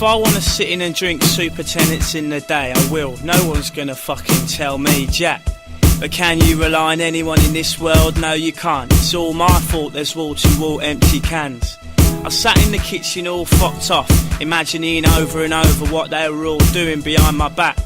If I wanna sit in and drink super tenants in the day, I will. No one's gonna fucking tell me jack. But can you rely on anyone in this world? No, you can't. It's all my fault there's wall-to-wall empty cans. I sat in the kitchen all fucked off, imagining over and over what they were all doing behind my back.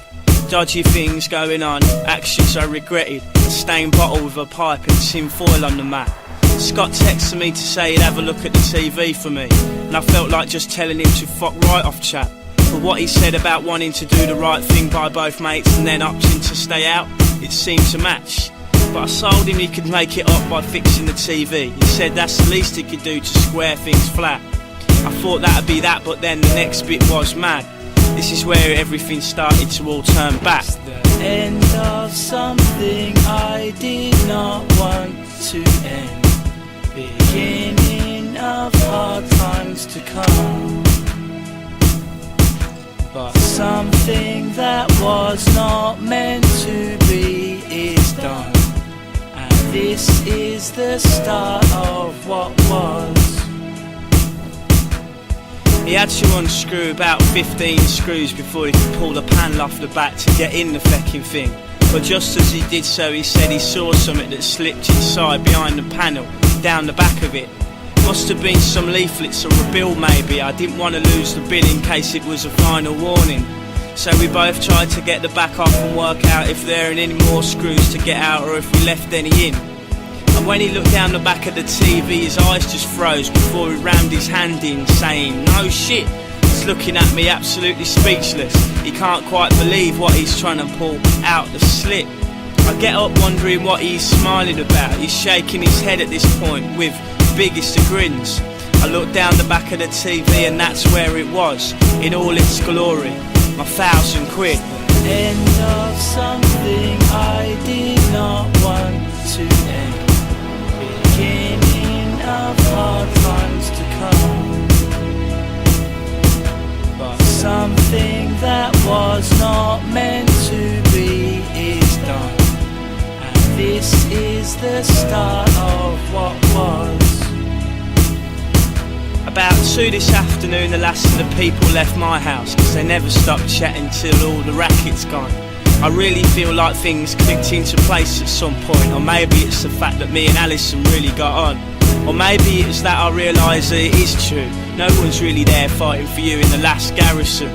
Dodgy things going on, actions I regretted. A stained bottle with a pipe and tin foil on the mat. Scott texted me to say he'd have a look at the TV for me, and I felt like just telling him to fuck right off, chap. But what he said about wanting to do the right thing by both mates and then opting to stay out, it seemed to match. But I sold him he could make it up by fixing the TV. He said that's the least he could do to square things flat. I thought that'd be that, but then the next bit was mad. This is where everything started to all turn back. It's the end of something I did not want to end. Beginning of hard times to come. But something that was not meant to be is done. And this is the start of what was. He had to unscrew about 15 screws before he could pull the panel off the back to get in the fecking thing. But just as he did so, he said he saw something that slipped inside behind the panel, down the back of it. Must have been some leaflets or a bill maybe. I didn't want to lose the bill in case it was a final warning. So we both tried to get the back off and work out if there are any more screws to get out or if we left any in. And when he looked down the back of the TV, his eyes just froze before he rammed his hand in, saying, "No shit." He's looking at me absolutely speechless. He can't quite believe what he's trying to pull out the slit. I get up wondering what he's smiling about. He's shaking his head at this point with the biggest of grins. I looked down the back of the TV and that's where it was, in all its glory, my £1,000. End of something I did not want to end. Beginning of hard times to come. But something that was not meant to be is done. And this is the start of what was. About 2 this afternoon, the last of the people left my house, cause they never stopped chatting till all the racket's gone. I really feel like things clicked into place at some point, or maybe it's the fact that me and Alison really got on. Or maybe it's that I realise that it is true. No one's really there fighting for you in the last garrison.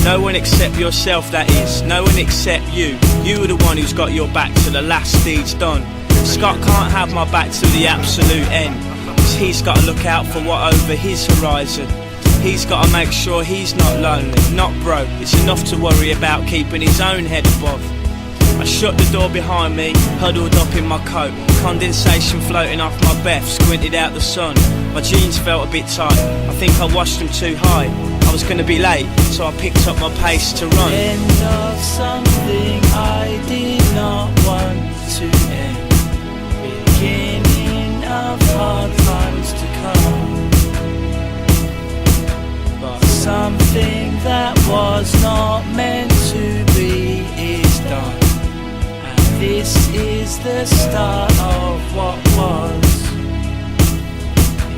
No one except yourself, that is. No one except you. You are the one who's got your back to the last deed's done. Scott can't have my back to the absolute end, cause he's got to look out for what over his horizon. He's got to make sure he's not lonely, not broke. It's enough to worry about keeping his own head above. I shut the door behind me, huddled up in my coat, condensation floating off my breath, squinted out the sun. My jeans felt a bit tight, I think I washed them too high. I was going to be late, so I picked up my pace to run. End of something I did not want to end. Beginning of hard times to come. But something that was not meant to be is done. And this is the start of what was.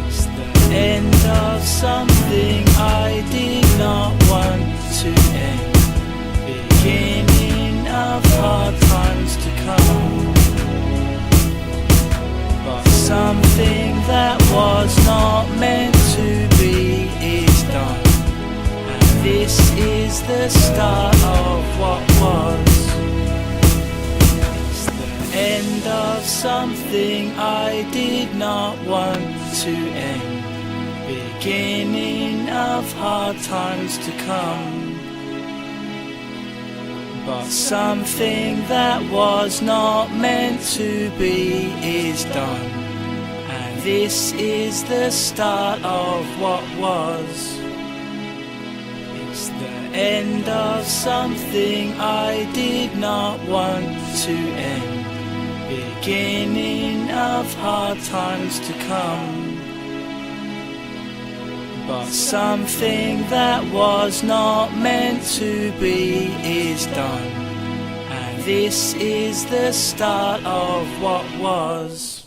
It's the end of something I did not want to end. Beginning of hard times to come. But something that was not meant to be is done. And this is the start of what was. It's the end of something I did not want to end. Beginning of hard times to come. But something that was not meant to be is done. And this is the start of what was. It's the end of something I did not want to end. Beginning of hard times to come. But something that was not meant to be is done. And this is the start of what was.